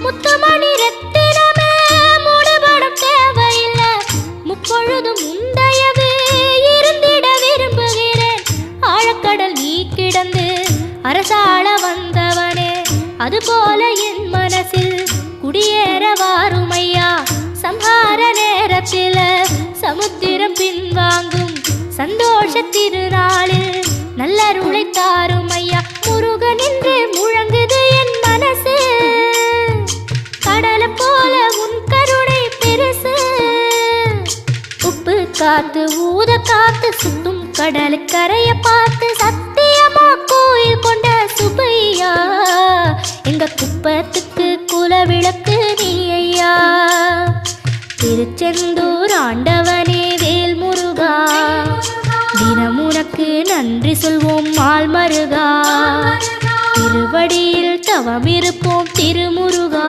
முத்துமணி ரத்தினமே மூடுபடம் தேவையில்லை, முப்பொழுதும் முந்தையவே இருந்திட விரும்புகிறேன். ஆழக்கடல் நீ கிடந்து அரசாள வந்தவனே, அதுபோல என் மனசில் குடியேற வாருமையா. சம்ஹார நேரத்தில் சமுத்திரம் பின்வாங்கும் சந்தோஷ திருநாளில் நல்லருளை தாருமையா. முருகன் என்று முழங்குது என் மனசு, கடலை போல உன் கருணை பெருசு. உப்பு காத்து ஊத காத்து சுத்தும் கடலு கரைய பார்த்து சத்தியமா கோயில் கொண்ட சுப்பையா. எங்க குப்பத்துக்கு குலவிளக்கு நீ ஐயா. திருச்செந்தூர் ஆண்டவனே வேல் முருகா, தினம் உனக்கு நன்றி சொல்வோம் மால் மருகா. திருவடியில் தவமிருப்போம் திருமுருகா.